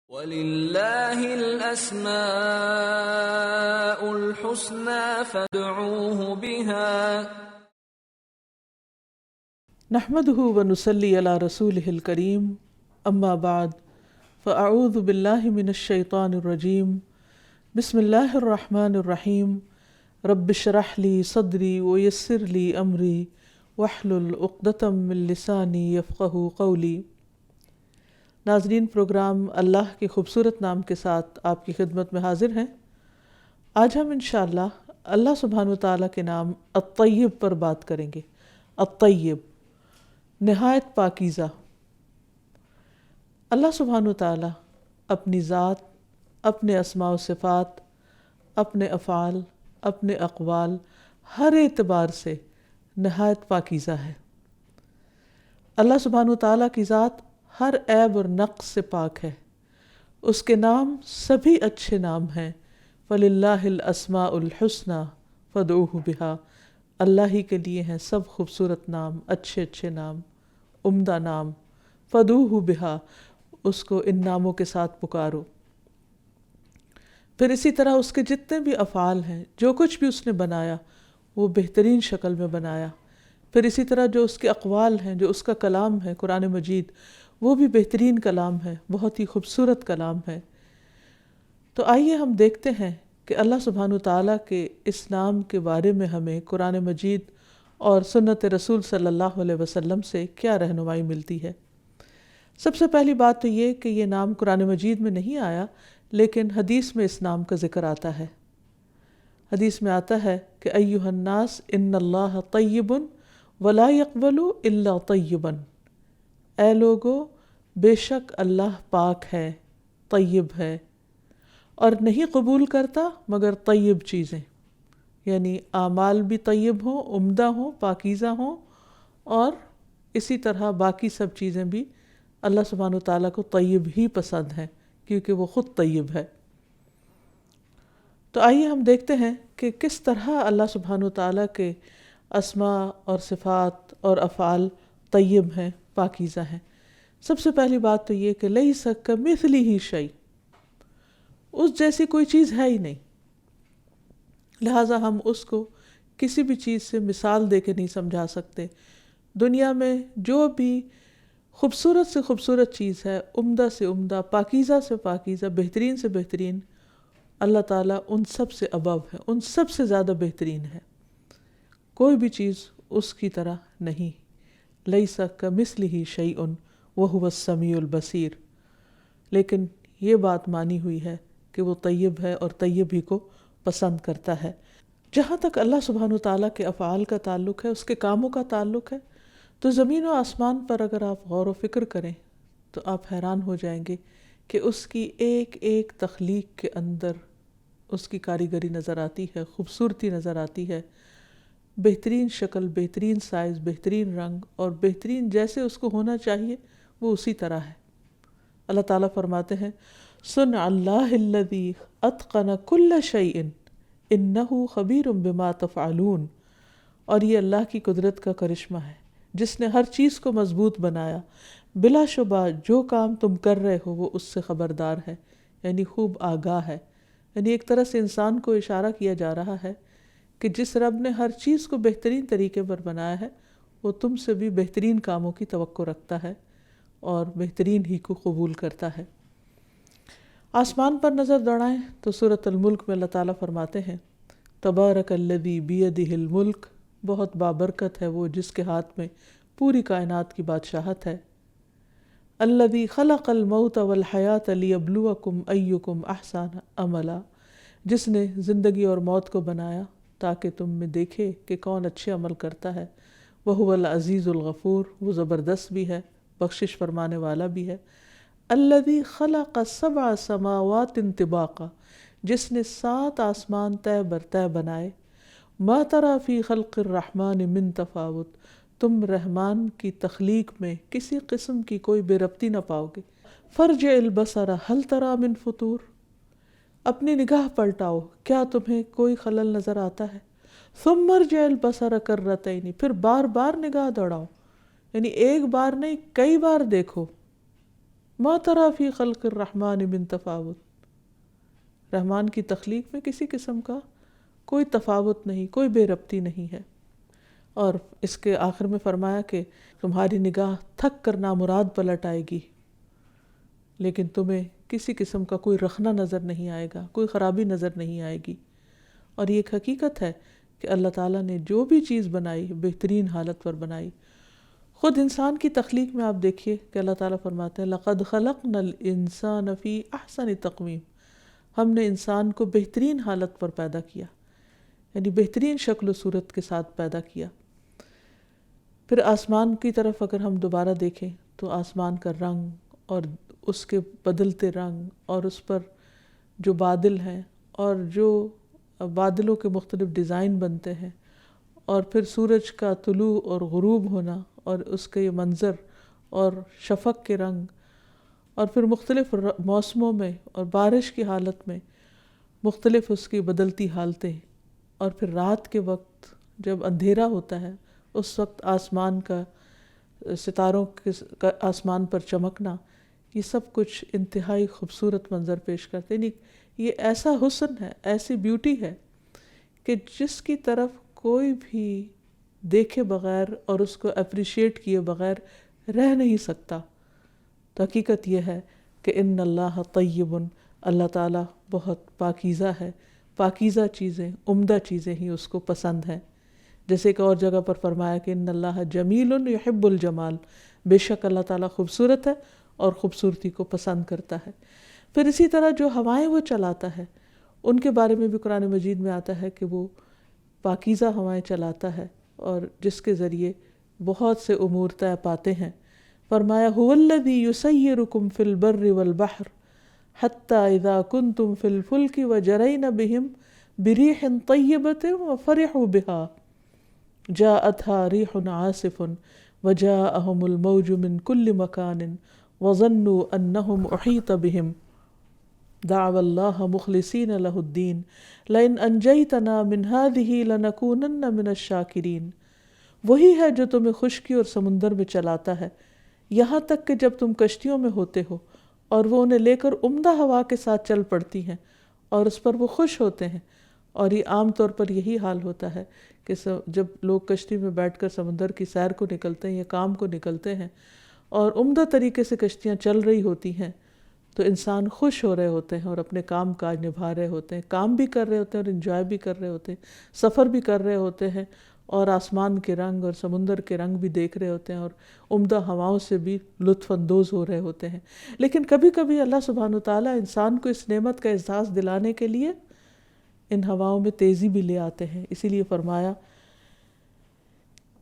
وَلِلَّهِ الْأَسْمَاءُ الْحُسْنَى فَادْعُوهُ بِهَا نحمده ونصلي على رسوله الكريم اما بعد فاعوذ بالله من الشیطان الرجیم بسم الله الرحمن الرحیم رب اشرح لي صدری ويسر لي امری واحلل عقدۃ من لسانی یفقهوا قولی۔ ناظرین، پروگرام اللہ کے خوبصورت نام کے ساتھ آپ کی خدمت میں حاضر ہیں۔ آج ہم انشاءاللہ اللہ سبحانہ وتعالیٰ کے نام الطیب پر بات کریں گے۔ الطیب، نہایت پاکیزہ۔ اللہ سبحانہ وتعالیٰ اپنی ذات، اپنے اسماء و صفات، اپنے افعال، اپنے اقوال، ہر اعتبار سے نہایت پاکیزہ ہے۔ اللہ سبحانہ وتعالیٰ کی ذات ہر عیب اور نقص سے پاک ہے۔ اس کے نام سبھی اچھے نام ہیں۔ وَلِلَّهِ الْأَسْمَاءُ الْحُسْنَى فَادْعُوهُ بِهَا، اللہ ہی کے لیے ہیں سب خوبصورت نام، اچھے اچھے نام، عمدہ نام۔ فَادْعُوهُ بِهَا، اس کو ان ناموں کے ساتھ پکارو۔ پھر اسی طرح اس کے جتنے بھی افعال ہیں، جو کچھ بھی اس نے بنایا وہ بہترین شکل میں بنایا۔ پھر اسی طرح جو اس کے اقوال ہیں، جو اس کا کلام ہے قرآن مجید، وہ بھی بہترین کلام ہے، بہت ہی خوبصورت کلام ہے۔ تو آئیے ہم دیکھتے ہیں کہ اللہ سبحانہ وتعالیٰ کے اس نام کے بارے میں ہمیں قرآن مجید اور سنت رسول صلی اللہ علیہ وسلم سے کیا رہنمائی ملتی ہے۔ سب سے پہلی بات تو یہ کہ یہ نام قرآن مجید میں نہیں آیا، لیکن حدیث میں اس نام کا ذکر آتا ہے۔ حدیث میں آتا ہے کہ ایھا الناس ان اللہ طیب ولا يقبل الا طیبا، اے لوگو بے شک اللہ پاک ہے، طیب ہے، اور نہیں قبول کرتا مگر طیب چیزیں، یعنی اعمال بھی طیب ہوں، عمدہ ہوں، پاکیزہ ہوں، اور اسی طرح باقی سب چیزیں بھی اللہ سبحانہ وتعالیٰ کو طیب ہی پسند ہیں، کیونکہ وہ خود طیب ہے۔ تو آئیے ہم دیکھتے ہیں کہ کس طرح اللہ سبحانہ وتعالیٰ کے اسماء اور صفات اور افعال طیب ہیں، پاکیزہ ہیں۔ سب سے پہلی بات تو یہ کہ لیس کمثلہ شیء، اس جیسی کوئی چیز ہے ہی نہیں، لہٰذا ہم اس کو کسی بھی چیز سے مثال دے کے نہیں سمجھا سکتے۔ دنیا میں جو بھی خوبصورت سے خوبصورت چیز ہے، عمدہ سے عمدہ، پاکیزہ سے پاکیزہ، بہترین سے بہترین، اللہ تعالیٰ ان سب سے ابو ہے، ان سب سے زیادہ بہترین ہے۔ کوئی بھی چیز اس کی طرح نہیں۔ لیس کمثلہ شیء وہو السمیع البصیر۔ لیکن یہ بات مانی ہوئی ہے کہ وہ طیب ہے اور طیب ہی کو پسند کرتا ہے۔ جہاں تک اللہ سبحانہ وتعالیٰ کے افعال کا تعلق ہے، اس کے کاموں کا تعلق ہے، تو زمین و آسمان پر اگر آپ غور و فکر کریں تو آپ حیران ہو جائیں گے کہ اس کی ایک ایک تخلیق کے اندر اس کی کاریگری نظر آتی ہے، خوبصورتی نظر آتی ہے، بہترین شکل، بہترین سائز، بہترین رنگ، اور بہترین جیسے اس کو ہونا چاہیے وہ اسی طرح ہے۔ اللہ تعالیٰ فرماتے ہیں صنع اللہ الذی اتقن کل شیء انہ خبیر بما تفعلون، اور یہ اللہ کی قدرت کا کرشمہ ہے جس نے ہر چیز کو مضبوط بنایا، بلا شبہ جو کام تم کر رہے ہو وہ اس سے خبردار ہے، یعنی خوب آگاہ ہے۔ یعنی ایک طرح سے انسان کو اشارہ کیا جا رہا ہے کہ جس رب نے ہر چیز کو بہترین طریقے پر بنایا ہے، وہ تم سے بھی بہترین کاموں کی توقع رکھتا ہے اور بہترین ہی کو قبول کرتا ہے۔ آسمان پر نظر دوڑائیں تو سورۃ الملک میں اللہ تعالیٰ فرماتے ہیں تبارک الذی بیدہ الملک، بہت بابرکت ہے وہ جس کے ہاتھ میں پوری کائنات کی بادشاہت ہے۔ الذی خلق الموت والحیاۃ لیبلوکم ایکم احسن عملا، جس نے زندگی اور موت کو بنایا تاکہ تم میں دیکھے کہ کون اچھے عمل کرتا ہے۔ وہو العزیز الغفور، وہ زبردست بھی ہے، بخشش فرمانے والا بھی ہے۔ الذی خلق 7 سماوات طباقا، جس نے 7 آسمان تہ بر تہ بنائے۔ ما تری فی خلق الرحمن من تفاوت، تم رحمان کی تخلیق میں کسی قسم کی کوئی بے ربطی نہ پاؤ گے۔ فرجع البصر هل تری من فطور، اپنی نگاہ پلٹاؤ، کیا تمہیں کوئی خلل نظر آتا ہے؟ ثم ارجع البصر کرتین، پھر بار بار نگاہ دوڑاؤ، یعنی ایک بار نہیں کئی بار دیکھو۔ ما تری فی خلق الرحمن من تفاوت، رحمان کی تخلیق میں کسی قسم کا کوئی تفاوت نہیں، کوئی بے ربطی نہیں ہے۔ اور اس کے آخر میں فرمایا کہ تمہاری نگاہ تھک کر نامراد پلٹ آئے گی، لیکن تمہیں کسی قسم کا کوئی رخنہ نظر نہیں آئے گا، کوئی خرابی نظر نہیں آئے گی۔ اور یہ ایک حقیقت ہے کہ اللہ تعالیٰ نے جو بھی چیز بنائی بہترین حالت پر بنائی۔ خود انسان کی تخلیق میں آپ دیکھیے کہ اللہ تعالیٰ فرماتے ہیں لَقَدْ خَلَقْنَا الْإِنسَانَ فِي أَحْسَنِ تَقْوِيمٍ، ہم نے انسان کو بہترین حالت پر پیدا کیا، یعنی بہترین شکل و صورت کے ساتھ پیدا کیا۔ پھر آسمان کی طرف اگر ہم دوبارہ دیکھیں تو آسمان کا رنگ اور اس کے بدلتے رنگ اور اس پر جو بادل ہیں اور جو بادلوں کے مختلف ڈیزائن بنتے ہیں، اور پھر سورج کا طلوع اور غروب ہونا اور اس کے یہ منظر اور شفق کے رنگ، اور پھر مختلف موسموں میں اور بارش کی حالت میں مختلف اس کی بدلتی حالتیں، اور پھر رات کے وقت جب اندھیرا ہوتا ہے اس وقت آسمان کا ستاروں کا آسمان پر چمکنا، یہ سب کچھ انتہائی خوبصورت منظر پیش کرتے ہیں۔ یہ ایسا حسن ہے، ایسی بیوٹی ہے کہ جس کی طرف کوئی بھی دیکھے بغیر اور اس کو اپریشیٹ کیے بغیر رہ نہیں سکتا۔ تو حقیقت یہ ہے کہ ان اللہ طیب، اللہ تعالیٰ بہت پاکیزہ ہے، پاکیزہ چیزیں، عمدہ چیزیں ہی اس کو پسند ہیں۔ جیسے کہ اور جگہ پر فرمایا کہ ان اللہ جمیل یحب الجمال، بے شک اللہ تعالیٰ خوبصورت ہے اور خوبصورتی کو پسند کرتا ہے۔ پھر اسی طرح جو ہوائیں وہ چلاتا ہے ان کے بارے میں بھی قرآن مجید میں آتا ہے کہ وہ پاکیزہ ہوائیں چلاتا ہے اور جس کے ذریعے بہت سے امور طے پاتے ہیں۔ فرمایا هو الذی یسیرکم فی البر والبحر حتی اذا کنتم فی الفلک وجرین بہم بریح طیبۃ وفرحوا بها جاءتها ریح عاصف وجاءهم الموج من كل مكان وظنوا انهم احیط بهم دعوا اللہ مخلصین لہ الدین لئن انجیتنا من هذه لنکونن من الشاکرین، وہی ہے جو تمہیں خشکی اور سمندر میں چلاتا ہے یہاں تک کہ جب تم کشتیوں میں ہوتے ہو اور وہ انہیں لے کر عمدہ ہوا کے ساتھ چل پڑتی ہیں اور اس پر وہ خوش ہوتے ہیں۔ اور یہ عام طور پر یہی حال ہوتا ہے کہ جب لوگ کشتی میں بیٹھ کر سمندر کی سیر کو نکلتے ہیں یا کام کو نکلتے ہیں اور عمدہ طریقے سے کشتیاں چل رہی ہوتی ہیں تو انسان خوش ہو رہے ہوتے ہیں اور اپنے کام کاج نبھا رہے ہوتے ہیں، کام بھی کر رہے ہوتے ہیں اور انجوائے بھی کر رہے ہوتے ہیں، سفر بھی کر رہے ہوتے ہیں اور آسمان کے رنگ اور سمندر کے رنگ بھی دیکھ رہے ہوتے ہیں اور عمدہ ہواؤں سے بھی لطف اندوز ہو رہے ہوتے ہیں۔ لیکن کبھی کبھی اللہ سبحانہ وتعالیٰ انسان کو اس نعمت کا احساس دلانے کے لیے ان ہواؤں میں تیزی بھی لے آتے ہیں۔ اسی لیے فرمایا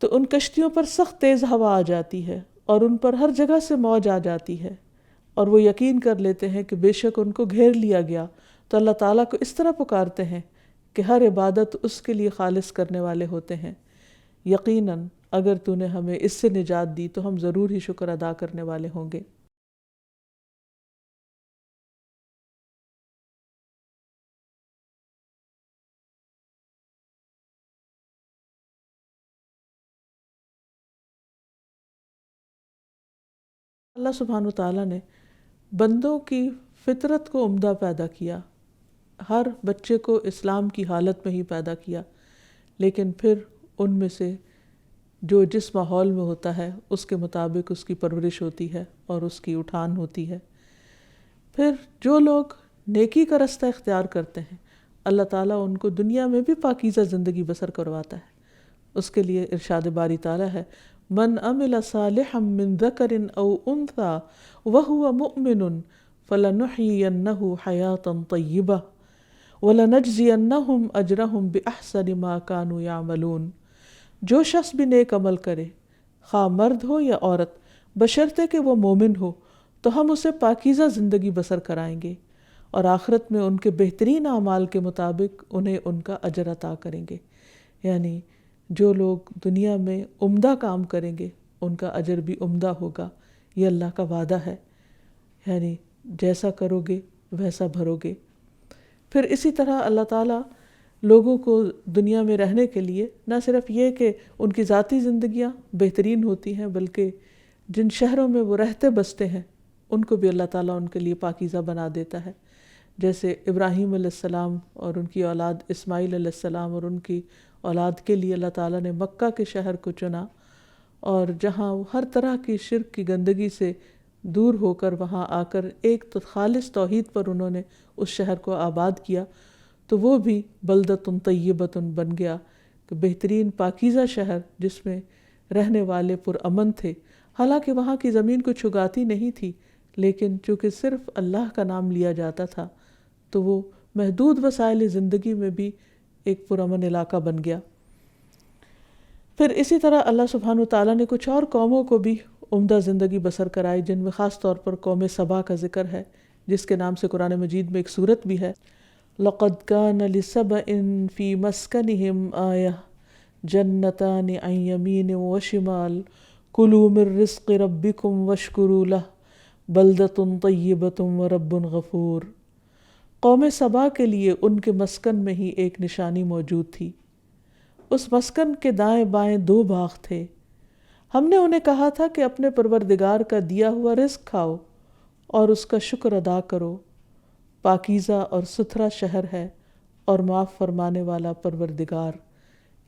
تو ان کشتیوں پر سخت تیز ہوا آ جاتی ہے اور ان پر ہر جگہ سے موج آ جاتی ہے اور وہ یقین کر لیتے ہیں کہ بے شک ان کو گھیر لیا گیا، تو اللہ تعالیٰ کو اس طرح پکارتے ہیں کہ ہر عبادت اس کے لیے خالص کرنے والے ہوتے ہیں۔ یقیناً اگر تو نے ہمیں اس سے نجات دی تو ہم ضرور ہی شکر ادا کرنے والے ہوں گے۔ اللہ سبحانہ وتعالیٰ نے بندوں کی فطرت کو عمدہ پیدا کیا، ہر بچے کو اسلام کی حالت میں ہی پیدا کیا، لیکن پھر ان میں سے جو جس ماحول میں ہوتا ہے اس کے مطابق اس کی پرورش ہوتی ہے اور اس کی اٹھان ہوتی ہے۔ پھر جو لوگ نیکی کا رستہ اختیار کرتے ہیں اللہ تعالیٰ ان کو دنیا میں بھی پاکیزہ زندگی بسر کرواتا ہے۔ اس کے لیے ارشاد باری تعالیٰ ہے من عمل صالحا من ذکر او انثى وهو مؤمن فلنحيينه حياة طیبہ وَلَنَجْزِيَنَّهُمْ أَجْرَهُمْ بِأَحْسَنِ مَا كَانُوا يَعْمَلُونَ، جو شخص بھی نیک عمل کرے خواہ مرد ہو یا عورت بشرطے کہ وہ مومن ہو تو ہم اسے پاکیزہ زندگی بسر کرائیں گے اور آخرت میں ان کے بہترین اعمال کے مطابق انہیں ان کا اجر عطا کریں گے۔ یعنی جو لوگ دنیا میں عمدہ کام کریں گے ان کا اجر بھی عمدہ ہوگا، یہ اللہ کا وعدہ ہے، یعنی جیسا کرو گے ویسا بھرو گے۔ پھر اسی طرح اللہ تعالیٰ لوگوں کو دنیا میں رہنے کے لیے نہ صرف یہ کہ ان کی ذاتی زندگیاں بہترین ہوتی ہیں، بلکہ جن شہروں میں وہ رہتے بستے ہیں ان کو بھی اللہ تعالیٰ ان کے لیے پاکیزہ بنا دیتا ہے. جیسے ابراہیم علیہ السلام اور ان کی اولاد اسماعیل علیہ السلام اور ان کی اولاد کے لیے اللہ تعالیٰ نے مکہ کے شہر کو چنا، اور جہاں وہ ہر طرح کی شرک کی گندگی سے دور ہو کر وہاں آ کر ایک تو خالص توحید پر انہوں نے اس شہر کو آباد کیا، تو وہ بھی بلدۃ طیبۃ بن گیا کہ بہترین پاکیزہ شہر جس میں رہنے والے پرامن تھے. حالانکہ وہاں کی زمین کچھ اگاتی نہیں تھی، لیکن چونکہ صرف اللہ کا نام لیا جاتا تھا تو وہ محدود وسائل زندگی میں بھی ایک پرامن علاقہ بن گیا. پھر اسی طرح اللہ سبحانہ وتعالیٰ نے کچھ اور قوموں کو بھی عمدہ زندگی بسر کرائی، جن میں خاص طور پر قوم سبا کا ذکر ہے، جس کے نام سے قرآن مجید میں ایک سورت بھی ہے. لَقَدْ كَانَ لِسَبَإٍ فِي مَسْكَنِهِمْ آيَةٌ جَنَّتَانِ عَنْ يَمِينٍ وَشِمَالٍ كُلُوا مِن رِّزْقِ رَبِّكُمْ وَاشْكُرُوا لَهُ بَلْدَةٌ طَيِّبَةٌ وَرَبٌّ غَفُورٌ. قوم سبا کے لیے ان کے مسکن میں ہی ایک نشانی موجود تھی. اس مسکن کے دائیں بائیں 2 باغ تھے. ہم نے انہیں کہا تھا کہ اپنے پروردگار کا دیا ہوا رزق کھاؤ اور اس کا شکر ادا کرو. پاکیزہ اور ستھرا شہر ہے اور معاف فرمانے والا پروردگار.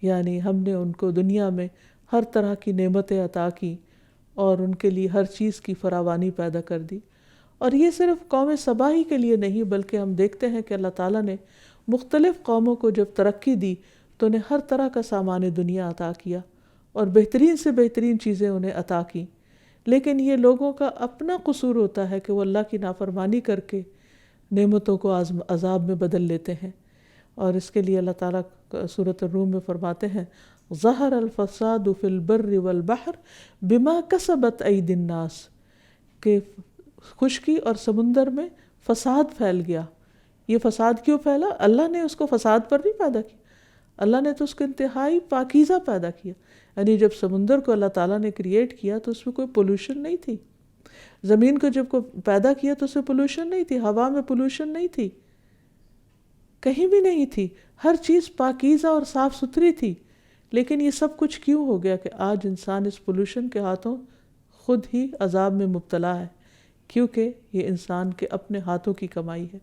یعنی ہم نے ان کو دنیا میں ہر طرح کی نعمتیں عطا کی اور ان کے لیے ہر چیز کی فراوانی پیدا کر دی. اور یہ صرف قوم سبا ہی کے لیے نہیں، بلکہ ہم دیکھتے ہیں کہ اللہ تعالیٰ نے مختلف قوموں کو جب ترقی دی تو انہیں ہر طرح کا سامان دنیا عطا کیا اور بہترین سے بہترین چیزیں انہیں عطا کی. لیکن یہ لوگوں کا اپنا قصور ہوتا ہے کہ وہ اللہ کی نافرمانی کر کے نعمتوں کو عذاب میں بدل لیتے ہیں. اور اس کے لیے اللہ تعالیٰ سورۃ الروم میں فرماتے ہیں ظہر الفساد فی البر والبحر بما کسبت ایدی الناس، کہ خشکی اور سمندر میں فساد پھیل گیا. یہ فساد کیوں پھیلا؟ اللہ نے اس کو فساد پر نہیں پیدا کیا، اللہ نے تو اس کو انتہائی پاکیزہ پیدا کیا. یعنی جب سمندر کو اللہ تعالیٰ نے کریٹ کیا تو اس میں کوئی پولوشن نہیں تھی. زمین کو جب کو پیدا کیا تو اس میں پولوشن نہیں تھی، ہوا میں پولوشن نہیں تھی، کہیں بھی نہیں تھی. ہر چیز پاکیزہ اور صاف ستھری تھی. لیکن یہ سب کچھ کیوں ہو گیا کہ آج انسان اس پولوشن کے ہاتھوں خود ہی عذاب میں مبتلا ہے؟ کیونکہ یہ انسان کے اپنے ہاتھوں کی کمائی ہے.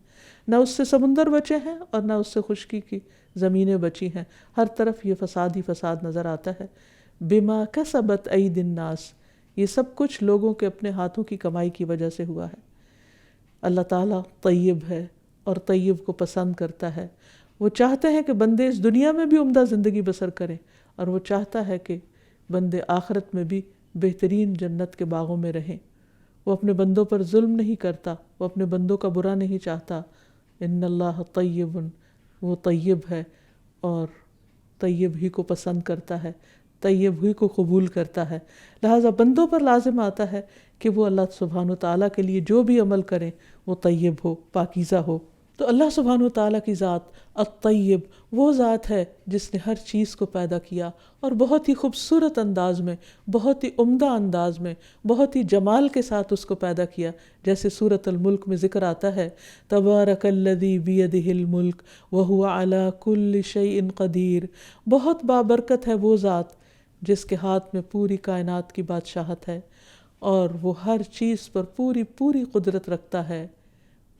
نہ اس سے سمندر بچے ہیں اور نہ اس سے خشکی کی زمینیں بچی ہیں. ہر طرف یہ فساد ہی فساد نظر آتا ہے. بما کسبت ایدی الناس، یہ سب کچھ لوگوں کے اپنے ہاتھوں کی کمائی کی وجہ سے ہوا ہے. اللہ تعالیٰ طیب ہے اور طیب کو پسند کرتا ہے. وہ چاہتے ہیں کہ بندے اس دنیا میں بھی عمدہ زندگی بسر کریں، اور وہ چاہتا ہے کہ بندے آخرت میں بھی بہترین جنت کے باغوں میں رہیں. وہ اپنے بندوں پر ظلم نہیں کرتا، وہ اپنے بندوں کا برا نہیں چاہتا. ان اللہ طیب، وہ طیب ہے اور طیب ہی کو پسند کرتا ہے، طیب ہی کو قبول کرتا ہے. لہٰذا بندوں پر لازم آتا ہے کہ وہ اللہ سبحانہ وتعالیٰ کے لیے جو بھی عمل کریں وہ طیب ہو، پاکیزہ ہو. تو اللہ سبحانہ وتعالیٰ کی ذات الطیب وہ ذات ہے جس نے ہر چیز کو پیدا کیا اور بہت ہی خوبصورت انداز میں، بہت ہی عمدہ انداز میں، بہت ہی جمال کے ساتھ اس کو پیدا کیا. جیسے سورۃ الملک میں ذکر آتا ہے تبارک الذی بیدہ الملک وہو علی کل شیء قدیر. بہت بابرکت ہے وہ ذات جس کے ہاتھ میں پوری کائنات کی بادشاہت ہے اور وہ ہر چیز پر پوری پوری قدرت رکھتا ہے.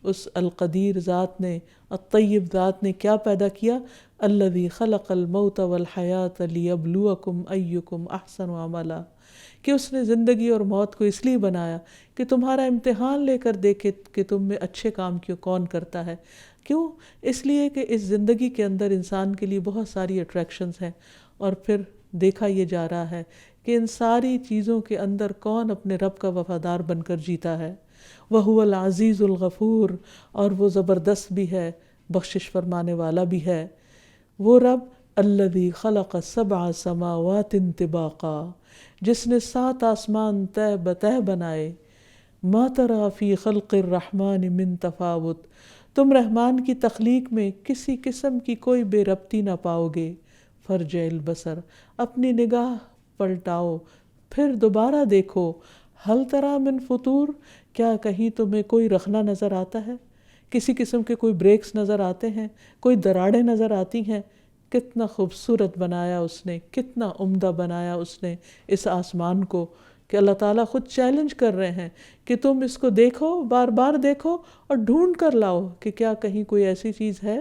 اس القدیر ذات نے، الطیب ذات نے کیا پیدا کیا؟ الذی خلق الموت والحیات لیبلوکم ایکم احسن عملا، کہ اس نے زندگی اور موت کو اس لیے بنایا کہ تمہارا امتحان لے کر دیکھے کہ تم میں اچھے کام کون کرتا ہے. کیوں؟ اس لیے کہ اس زندگی کے اندر انسان کے لیے بہت ساری اٹریکشنز ہیں، اور پھر دیکھا یہ جا رہا ہے کہ ان ساری چیزوں کے اندر کون اپنے رب کا وفادار بن کر جیتا ہے. وَهُوَ الْعَزِيزُ الْغَفُورُ، اور وہ زبردست بھی ہے، بخشش فرمانے والا بھی ہے. وہ رب الذی خلق 7 سماوات طباقا، جس نے 7 آسمان تہ بتہ بنائے. ما تری فی خلق الرحمن من تفاوت، تم رحمان کی تخلیق میں کسی قسم کی کوئی بے ربطی نہ پاؤ گے. فرجع البصر، اپنی نگاہ پلٹاؤ پھر دوبارہ دیکھو. حل تری من فطور، کیا کہیں تمہیں کوئی رخنا نظر آتا ہے؟ کسی قسم کے کوئی بریکس نظر آتے ہیں؟ کوئی دراڑیں نظر آتی ہیں؟ کتنا خوبصورت بنایا اس نے، کتنا عمدہ بنایا اس نے اس آسمان کو کہ اللہ تعالیٰ خود چیلنج کر رہے ہیں کہ تم اس کو دیکھو، بار بار دیکھو اور ڈھونڈ کر لاؤ کہ کیا کہیں کوئی ایسی چیز ہے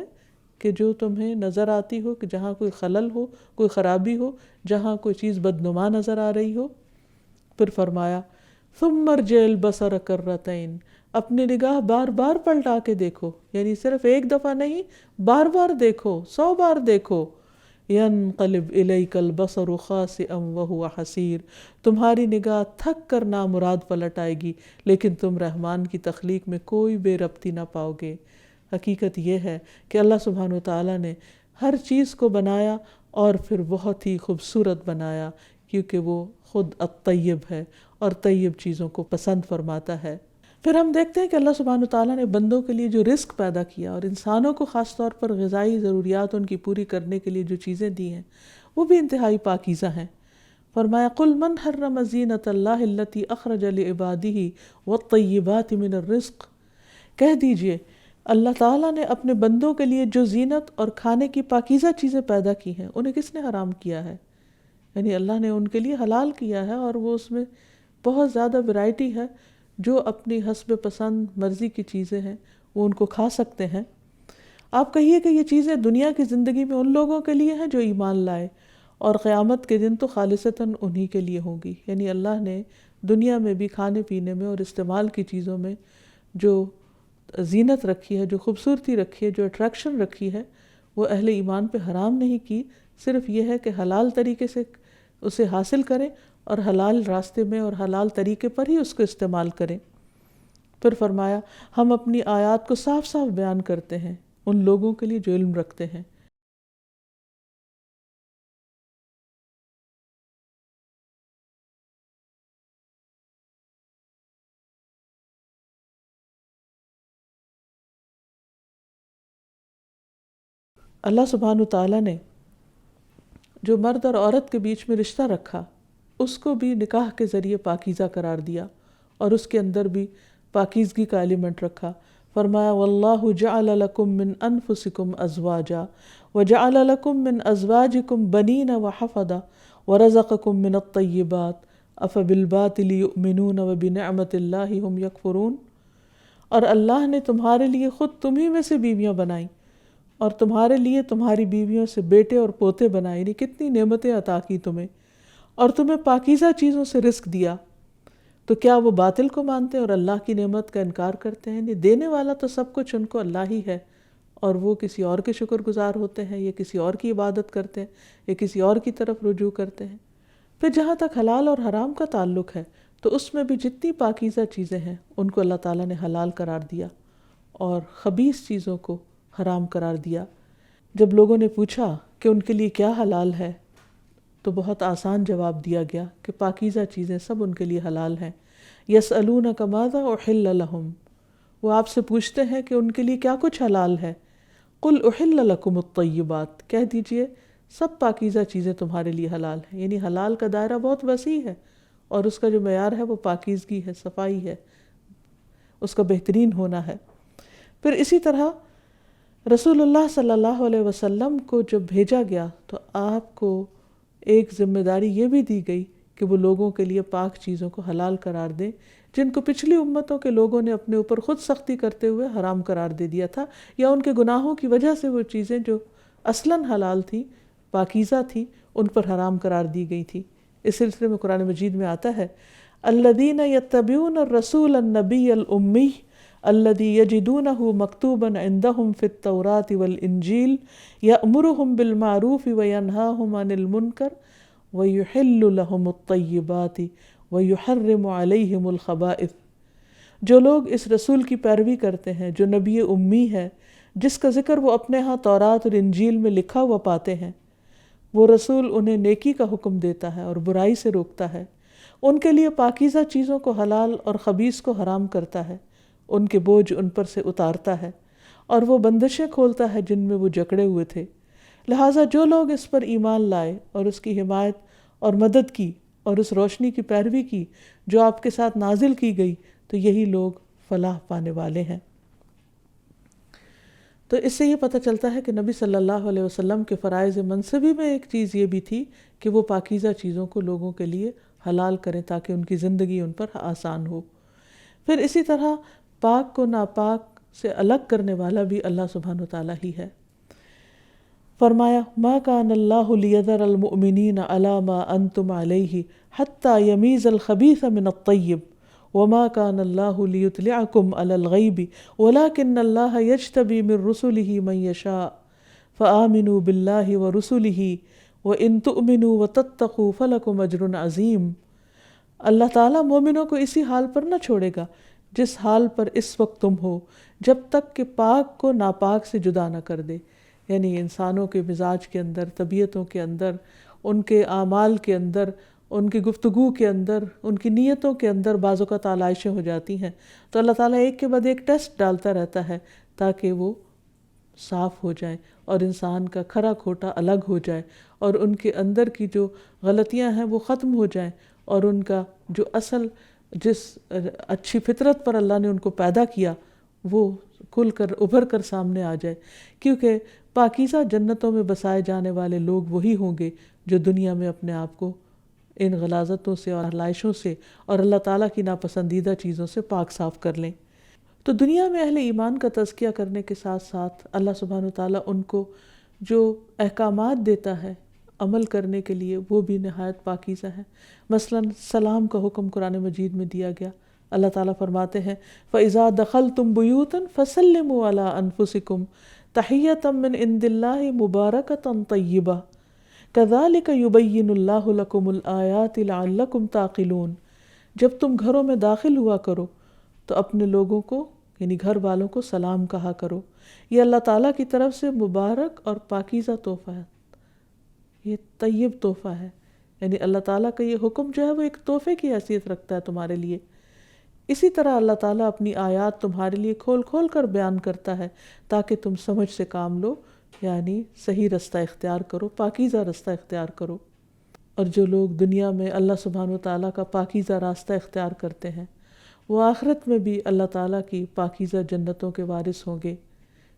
کہ جو تمہیں نظر آتی ہو، کہ جہاں کوئی خلل ہو، کوئی خرابی ہو، جہاں کوئی چیز بدنما نظر آ رہی ہو۔ پھر فرمایا ثم ارجع البصر کرتین، اپنی نگاہ بار بار پلٹا کے دیکھو، یعنی صرف ایک دفعہ نہیں، بار بار دیکھو، 100 بار دیکھو۔ ینقلب الیک البصر خاسئا وہو حسیر، تمہاری نگاہ تھک کر نامراد پلٹ آئے گی، لیکن تم رحمان کی تخلیق میں کوئی بے ربطی نہ پاؤ گے۔ حقیقت یہ ہے کہ اللہ سبحانہ وتعالیٰ نے ہر چیز کو بنایا اور پھر بہت ہی خوبصورت بنایا، کیونکہ وہ خود الطیب ہے اور طیب چیزوں کو پسند فرماتا ہے۔ پھر ہم دیکھتے ہیں کہ اللہ سبحانہ وتعالیٰ نے بندوں کے لیے جو رزق پیدا کیا اور انسانوں کو خاص طور پر غذائی ضروریات ان کی پوری کرنے کے لیے جو چیزیں دی ہیں وہ بھی انتہائی پاکیزہ ہیں۔ فرمایا قل من حرم زینۃ اللہ التی اخرج لعبادہ والطیبات من الرزق، کہہ دیجئے اللہ تعالیٰ نے اپنے بندوں کے لیے جو زینت اور کھانے کی پاکیزہ چیزیں پیدا کی ہیں انہیں کس نے حرام کیا ہے؟ یعنی اللہ نے ان کے لیے حلال کیا ہے، اور وہ اس میں بہت زیادہ ورائٹی ہے، جو اپنی حسب پسند مرضی کی چیزیں ہیں وہ ان کو کھا سکتے ہیں۔ آپ کہیے کہ یہ چیزیں دنیا کی زندگی میں ان لوگوں کے لیے ہیں جو ایمان لائے، اور قیامت کے دن تو خالصتاً انہی کے لیے ہوں گی۔ یعنی اللہ نے دنیا میں بھی کھانے پینے میں اور استعمال کی چیزوں میں جو زینت رکھی ہے، جو خوبصورتی رکھی ہے، جو اٹریکشن رکھی ہے، وہ اہل ایمان پہ حرام نہیں کی، صرف یہ ہے کہ حلال طریقے سے اسے حاصل کریں اور حلال راستے میں اور حلال طریقے پر ہی اس کو استعمال کریں۔ پھر فرمایا ہم اپنی آیات کو صاف صاف بیان کرتے ہیں ان لوگوں کے لیے جو علم رکھتے ہیں۔ اللہ سبحانہ تعالیٰ نے جو مرد اور عورت کے بیچ میں رشتہ رکھا اس کو بھی نکاح کے ذریعے پاکیزہ قرار دیا، اور اس کے اندر بھی پاکیزگی کا ایلیمنٹ رکھا۔ فرمایا واللہ جعل لکم من انفسکم ازواجا وجعل لکم من ازواجکم بنین وحفدا ورزقکم من الطیبات افبالباطل یؤمنون وبنعمت اللہ ہم یکفرون، اور اللہ نے تمہارے لیے خود تمہیں میں سے بیویاں بنائیں اور تمہارے لیے تمہاری بیویوں سے بیٹے اور پوتے بنائے، یعنی کتنی نعمتیں عطا کی تمہیں، اور تمہیں پاکیزہ چیزوں سے رزق دیا، تو کیا وہ باطل کو مانتے ہیں اور اللہ کی نعمت کا انکار کرتے ہیں؟ نہیں، دینے والا تو سب کچھ ان کو اللہ ہی ہے، اور وہ کسی اور کے شکر گزار ہوتے ہیں یا کسی اور کی عبادت کرتے ہیں یا کسی اور کی طرف رجوع کرتے ہیں۔ پھر جہاں تک حلال اور حرام کا تعلق ہے تو اس میں بھی جتنی پاکیزہ چیزیں ہیں ان کو اللہ تعالیٰ نے حلال قرار دیا اور خبیث چیزوں کو حرام قرار دیا۔ جب لوگوں نے پوچھا کہ ان کے لیے کیا حلال ہے تو بہت آسان جواب دیا گیا کہ پاکیزہ چیزیں سب ان کے لیے حلال ہیں۔ یسألونک ماذا احل لہم، وہ آپ سے پوچھتے ہیں کہ ان کے لیے کیا کچھ حلال ہے۔ قل احل لکم الطیبات، کہہ دیجئے سب پاکیزہ چیزیں تمہارے لیے حلال ہیں۔ یعنی حلال کا دائرہ بہت وسیع ہے اور اس کا جو معیار ہے وہ پاکیزگی ہے، صفائی ہے، اس کا بہترین ہونا ہے۔ پھر اسی طرح رسول اللہ صلی اللہ علیہ وسلم کو جب بھیجا گیا تو آپ کو ایک ذمہ داری یہ بھی دی گئی کہ وہ لوگوں کے لیے پاک چیزوں کو حلال قرار دیں، جن کو پچھلی امتوں کے لوگوں نے اپنے اوپر خود سختی کرتے ہوئے حرام قرار دے دیا تھا، یا ان کے گناہوں کی وجہ سے وہ چیزیں جو اصلاً حلال تھیں، پاکیزہ تھیں، ان پر حرام قرار دی گئی تھی۔ اس سلسلے میں قرآن مجید میں آتا ہے الذین یتبعون الرسول النبی الامی الذی یجدونہ مکتوبا عندہم فی التوراۃ والانجیل یأمرہم بالمعروف وینہاہم عن المنکر ویحل لہم الطیبات ویحرم علیہم الخبائث، جو لوگ اس رسول کی پیروی کرتے ہیں جو نبی امی ہے، جس کا ذکر وہ اپنے ہاں تورات اور انجیل میں لکھا ہوا پاتے ہیں، وہ رسول انہیں نیکی کا حکم دیتا ہے اور برائی سے روکتا ہے، ان کے لیے پاکیزہ چیزوں کو حلال اور خبیث کو حرام کرتا ہے، ان کے بوجھ ان پر سے اتارتا ہے، اور وہ بندشیں کھولتا ہے جن میں وہ جکڑے ہوئے تھے۔ لہٰذا جو لوگ اس پر ایمان لائے اور اس کی حمایت اور مدد کی اور اس روشنی کی پیروی کی جو آپ کے ساتھ نازل کی گئی، تو یہی لوگ فلاح پانے والے ہیں۔ تو اس سے یہ پتہ چلتا ہے کہ نبی صلی اللہ علیہ وسلم کے فرائض منصبی میں ایک چیز یہ بھی تھی کہ وہ پاکیزہ چیزوں کو لوگوں کے لیے حلال کریں تاکہ ان کی زندگی ان پر آسان ہو۔ پھر اسی طرح پاک کو ناپاک سے الگ کرنے والا بھی اللہ سبحانہ وتعالیٰ ہی ہے۔ فرمایا ما کان اللہ لیذر المؤمنین علی ما انتم علیہ حتی یمیز الخبیث من الطیب وما کان اللہ لیطلعکم علی الغیب ولکن اللہ یجتبی من رسلہ من یشاء فآمنوا باللہ ورسلہ وَإِن تُؤْمِنُوا وَتَتَّقُوا فَلَكُمْ أَجْرٌ عَظِيمٌ۔ اللہ تعالیٰ مومنوں کو اسی حال پر نہ چھوڑے گا جس حال پر اس وقت تم ہو، جب تک کہ پاک کو ناپاک سے جدا نہ کر دے۔ یعنی انسانوں کے مزاج کے اندر، طبیعتوں کے اندر، ان کے اعمال کے اندر، ان کی گفتگو کے اندر، ان کی نیتوں کے اندر بعض اوقات آلائشیں ہو جاتی ہیں، تو اللہ تعالیٰ ایک کے بعد ایک ٹیسٹ ڈالتا رہتا ہے تاکہ وہ صاف ہو جائیں اور انسان کا کھرا کھوٹا الگ ہو جائے اور ان کے اندر کی جو غلطیاں ہیں وہ ختم ہو جائیں اور ان کا جو اصل جس اچھی فطرت پر اللہ نے ان کو پیدا کیا وہ کھل کر ابھر کر سامنے آ جائے۔ کیونکہ پاکیزہ جنتوں میں بسائے جانے والے لوگ وہی ہوں گے جو دنیا میں اپنے آپ کو ان غلاظتوں سے اور آلائشوں سے اور اللہ تعالیٰ کی ناپسندیدہ چیزوں سے پاک صاف کر لیں۔ تو دنیا میں اہل ایمان کا تزکیہ کرنے کے ساتھ ساتھ اللہ سبحانہ وتعالیٰ ان کو جو احکامات دیتا ہے عمل کرنے کے لیے وہ بھی نہایت پاکیزہ ہے۔ مثلا سلام کا حکم قرآن مجید میں دیا گیا۔ اللہ تعالیٰ فرماتے ہیں فَإِذَا دَخَلْتُمْ بُيُوتًا فَسَلِّمُوا عَلَىٰ أَنفُسِكُمْ تَحِيَّةً مِّنْ عِندِ اللَّهِ مُبَارَكَةً طَيِّبَةً كَذَلِكَ يُبَيِّنُ اللَّهُ لَكُمُ الْآيَاتِ لَعَلَّكُمْ تَعْقِلُونَ۔ جب تم گھروں میں داخل ہوا کرو تو اپنے لوگوں کو یعنی گھر والوں کو سلام کہا کرو، یہ اللہ تعالیٰ کی طرف سے مبارک اور پاکیزہ تحفہ ہے، یہ طیب تحفہ ہے۔ یعنی اللہ تعالیٰ کا یہ حکم جو ہے وہ ایک تحفے کی حیثیت رکھتا ہے تمہارے لیے۔ اسی طرح اللہ تعالیٰ اپنی آیات تمہارے لیے کھول کھول کر بیان کرتا ہے تاکہ تم سمجھ سے کام لو، یعنی صحیح رستہ اختیار کرو، پاکیزہ رستہ اختیار کرو۔ اور جو لوگ دنیا میں اللہ سبحانہ وتعالیٰ کا پاکیزہ راستہ اختیار کرتے ہیں وہ آخرت میں بھی اللہ تعالیٰ کی پاکیزہ جنتوں کے وارث ہوں گے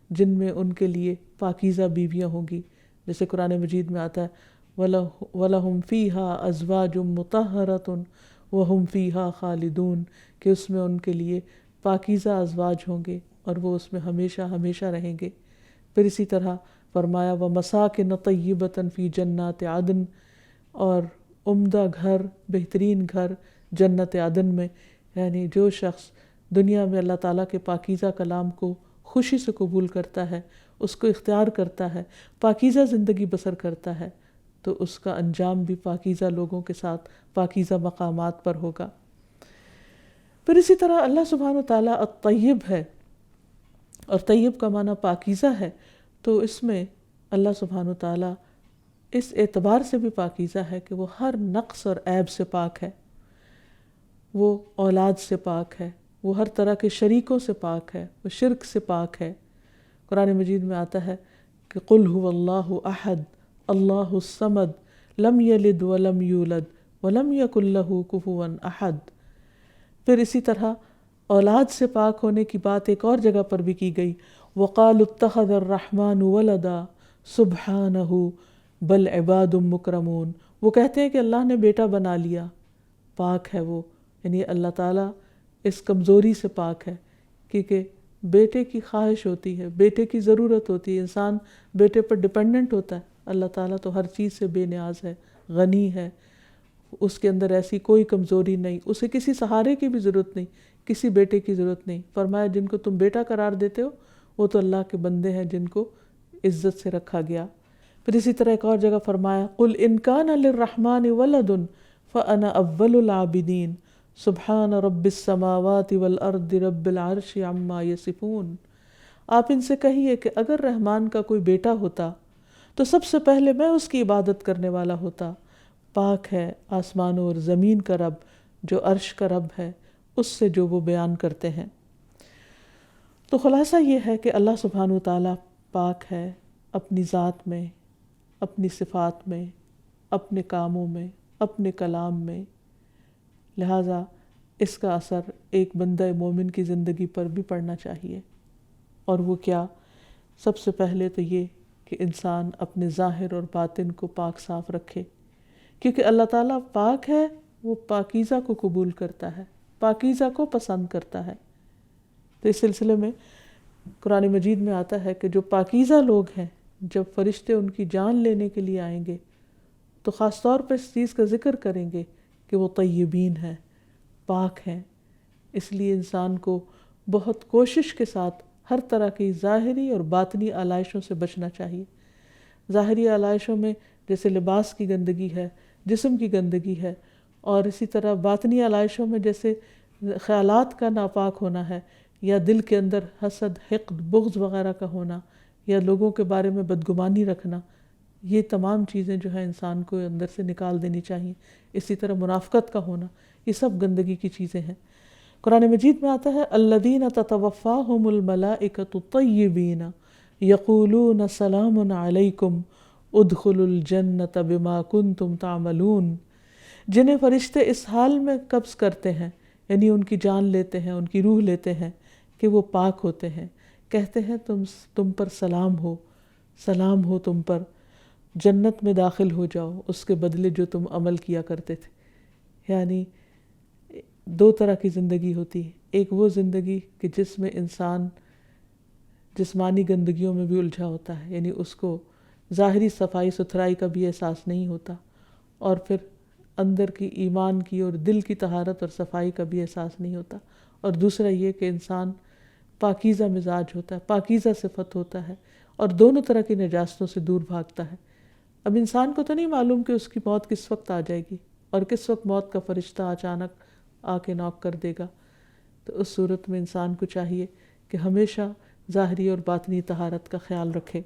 جن میں ان کے لیے پاکیزہ بیویاں ہوں گی، جیسے قرآن مجید میں آتا ہے وَلَهُمْ فِيهَا أَزْوَاجٌ مُطَهَّرَةٌ وَهُمْ فِيهَا خَالِدُونَ، کہ اس میں ان کے لیے پاکیزہ ازواج ہوں گے اور وہ اس میں ہمیشہ ہمیشہ رہیں گے۔ پھر اسی طرح فرمایا وَمَسَاكِنَ طَيِّبَةً فِي جَنَّاتِ عَدْنٍ، اور عمدہ گھر، بہترین گھر جنت عدن میں، یعنی جو شخص دنیا میں اللہ تعالیٰ کے پاکیزہ کلام کو خوشی سے قبول کرتا ہے، اس کو اختیار کرتا ہے، پاکیزہ زندگی بسر کرتا ہے، تو اس کا انجام بھی پاکیزہ لوگوں کے ساتھ پاکیزہ مقامات پر ہوگا۔ پھر اسی طرح اللہ سبحانہ وتعالیٰ الطیب ہے، اور طیب کا معنی پاکیزہ ہے، تو اس میں اللہ سبحانہ وتعالیٰ اس اعتبار سے بھی پاکیزہ ہے کہ وہ ہر نقص اور عیب سے پاک ہے، وہ اولاد سے پاک ہے، وہ ہر طرح کے شریکوں سے پاک ہے، وہ شرک سے پاک ہے۔ قرآن مجید میں آتا ہے کہ قُلْ هُوَ اللَّهُ أَحَدٌ اللَّهُ الصَّمَدُ لَمْ يَلِدْ وَلَمْ يُولَدْ وَلَمْ يَكُنْ لَهُ كُفُوًا أَحَدٌ۔ پھر اسی طرح اولاد سے پاک ہونے کی بات ایک اور جگہ پر بھی کی گئی، وَقَالُوا اتَّخَذَ الرَّحْمَنُ وَلَدًا سُبْحَانَهُ بَلْ عِبَادٌ مُكْرَمُونَ۔ وہ کہتے ہیں کہ اللہ نے بیٹا بنا لیا، پاک ہے وہ، یعنی اللہ تعالیٰ اس کمزوری سے پاک ہے، کیونکہ بیٹے کی خواہش ہوتی ہے، بیٹے کی ضرورت ہوتی ہے، انسان بیٹے پر ڈیپینڈنٹ ہوتا ہے۔ اللہ تعالیٰ تو ہر چیز سے بے نیاز ہے، غنی ہے، اس کے اندر ایسی کوئی کمزوری نہیں، اسے کسی سہارے کی بھی ضرورت نہیں، کسی بیٹے کی ضرورت نہیں۔ فرمایا جن کو تم بیٹا قرار دیتے ہو وہ تو اللہ کے بندے ہیں جن کو عزت سے رکھا گیا۔ پھر اسی طرح ایک اور جگہ فرمایا قُلْ إِنْ كَانَ لِلرَّحْمَنِ وَلَدٌ فَأَنَا أَوَّلُ الْعَابِدِينَ سبحان رب السماوات والارض رب العرش عما یصفون۔ آپ ان سے کہیے کہ اگر رحمان کا کوئی بیٹا ہوتا تو سب سے پہلے میں اس کی عبادت کرنے والا ہوتا۔ پاک ہے آسمانوں اور زمین کا رب جو عرش کا رب ہے اس سے جو وہ بیان کرتے ہیں۔ تو خلاصہ یہ ہے کہ اللہ سبحانہ وتعالیٰ پاک ہے اپنی ذات میں، اپنی صفات میں، اپنے کاموں میں، اپنے کلام میں، لہٰذا اس کا اثر ایک بندہ مومن کی زندگی پر بھی پڑنا چاہیے۔ اور وہ کیا؟ سب سے پہلے تو یہ کہ انسان اپنے ظاہر اور باطن کو پاک صاف رکھے، کیونکہ اللہ تعالیٰ پاک ہے وہ پاکیزہ کو قبول کرتا ہے، پاکیزہ کو پسند کرتا ہے۔ تو اس سلسلے میں قرآن مجید میں آتا ہے کہ جو پاکیزہ لوگ ہیں، جب فرشتے ان کی جان لینے کے لیے آئیں گے تو خاص طور پر اس چیز کا ذکر کریں گے کہ وہ طیبین ہیں، پاک ہیں۔ اس لیے انسان کو بہت کوشش کے ساتھ ہر طرح کی ظاہری اور باطنی آلائشوں سے بچنا چاہیے۔ ظاہری آلائشوں میں جیسے لباس کی گندگی ہے، جسم کی گندگی ہے، اور اسی طرح باطنی آلائشوں میں جیسے خیالات کا ناپاک ہونا ہے، یا دل کے اندر حسد، حقد، بغض وغیرہ کا ہونا، یا لوگوں کے بارے میں بدگمانی رکھنا، یہ تمام چیزیں جو ہیں انسان کو اندر سے نکال دینی چاہیے۔ اسی طرح منافقت کا ہونا، یہ سب گندگی کی چیزیں ہیں۔ قرآن مجید میں آتا ہے الذین تتوفاہم الملائکۃ طیبین یقولون سلام علیکم ادخلوا الجنۃ بما کنتم تعملون، جنہیں فرشتے اس حال میں قبض کرتے ہیں، یعنی ان کی جان لیتے ہیں، ان کی روح لیتے ہیں کہ وہ پاک ہوتے ہیں، کہتے ہیں تم پر سلام ہو، سلام ہو تم پر، جنت میں داخل ہو جاؤ اس کے بدلے جو تم عمل کیا کرتے تھے۔ یعنی دو طرح کی زندگی ہوتی ہے، ایک وہ زندگی کہ جس میں انسان جسمانی گندگیوں میں بھی الجھا ہوتا ہے، یعنی اس کو ظاہری صفائی ستھرائی کا بھی احساس نہیں ہوتا، اور پھر اندر کی ایمان کی اور دل کی طہارت اور صفائی کا بھی احساس نہیں ہوتا، اور دوسرا یہ کہ انسان پاکیزہ مزاج ہوتا ہے، پاکیزہ صفت ہوتا ہے، اور دونوں طرح کی نجاستوں سے دور بھاگتا ہے۔ اب انسان کو تو نہیں معلوم کہ اس کی موت کس وقت آ جائے گی اور کس وقت موت کا فرشتہ اچانک آ کے نوک کر دے گا، تو اس صورت میں انسان کو چاہیے کہ ہمیشہ ظاہری اور باطنی طہارت کا خیال رکھے۔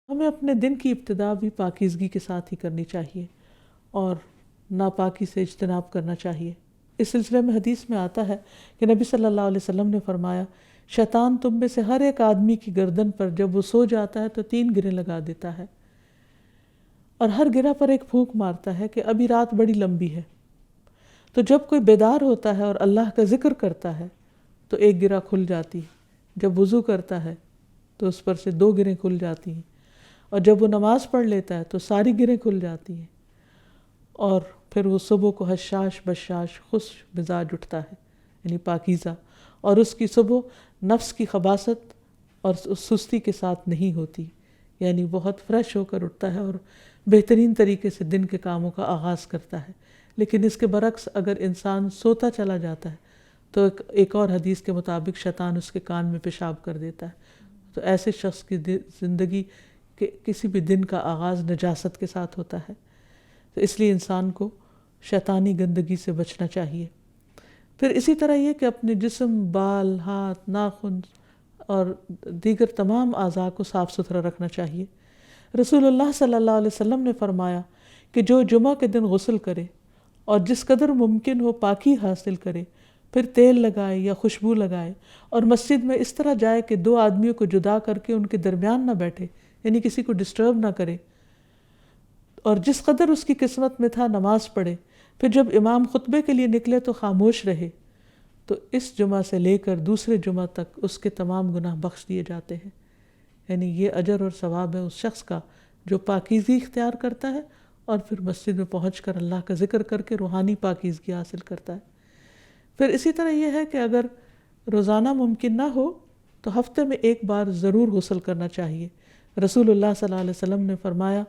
ہمیں اپنے دن کی ابتدا بھی پاکیزگی کے ساتھ ہی کرنی چاہیے اور ناپاکی سے اجتناب کرنا چاہیے۔ اس سلسلے میں حدیث میں آتا ہے کہ نبی صلی اللہ علیہ وسلم نے فرمایا، شیطان تم میں سے ہر ایک آدمی کی گردن پر جب وہ سو جاتا ہے تو 3 گریں لگا دیتا ہے، اور ہر گرہ پر ایک پھونک مارتا ہے کہ ابھی رات بڑی لمبی ہے۔ تو جب کوئی بیدار ہوتا ہے اور اللہ کا ذکر کرتا ہے تو ایک گرہ کھل جاتی ہے، جب وضو کرتا ہے تو اس پر سے 2 گریں کھل جاتی ہیں، اور جب وہ نماز پڑھ لیتا ہے تو ساری گریں کھل جاتی ہیں، اور پھر وہ صبح کو حشاش بشاش خوش مزاج اٹھتا ہے، یعنی پاکیزہ، اور اس کی صبح نفس کی خباثت اور سستی کے ساتھ نہیں ہوتی، یعنی بہت فریش ہو کر اٹھتا ہے اور بہترین طریقے سے دن کے کاموں کا آغاز کرتا ہے۔ لیکن اس کے برعکس اگر انسان سوتا چلا جاتا ہے تو ایک اور حدیث کے مطابق شیطان اس کے کان میں پیشاب کر دیتا ہے۔ تو ایسے شخص کی زندگی کہ کسی بھی دن کا آغاز نجاست کے ساتھ ہوتا ہے، تو اس لیے انسان کو شیطانی گندگی سے بچنا چاہیے۔ پھر اسی طرح یہ کہ اپنے جسم، بال، ہاتھ، ناخن اور دیگر تمام اعضاء کو صاف ستھرا رکھنا چاہیے۔ رسول اللہ صلی اللہ علیہ وسلم نے فرمایا کہ جو جمعہ کے دن غسل کرے اور جس قدر ممکن ہو پاکی حاصل کرے، پھر تیل لگائے یا خوشبو لگائے، اور مسجد میں اس طرح جائے کہ 2 آدمیوں کو جدا کر کے ان کے درمیان نہ بیٹھے، یعنی کسی کو ڈسٹرب نہ کرے، اور جس قدر اس کی قسمت میں تھا نماز پڑھے، پھر جب امام خطبے کے لیے نکلے تو خاموش رہے، تو اس جمعہ سے لے کر دوسرے جمعہ تک اس کے تمام گناہ بخش دیے جاتے ہیں۔ یعنی یہ اجر اور ثواب ہے اس شخص کا جو پاکیزگی اختیار کرتا ہے اور پھر مسجد میں پہنچ کر اللہ کا ذکر کر کے روحانی پاکیزگی حاصل کرتا ہے۔ پھر اسی طرح یہ ہے کہ اگر روزانہ ممکن نہ ہو تو ہفتے میں 1 بار ضرور غسل کرنا چاہیے۔ رسول اللہ صلی اللہ علیہ وسلم نے فرمایا،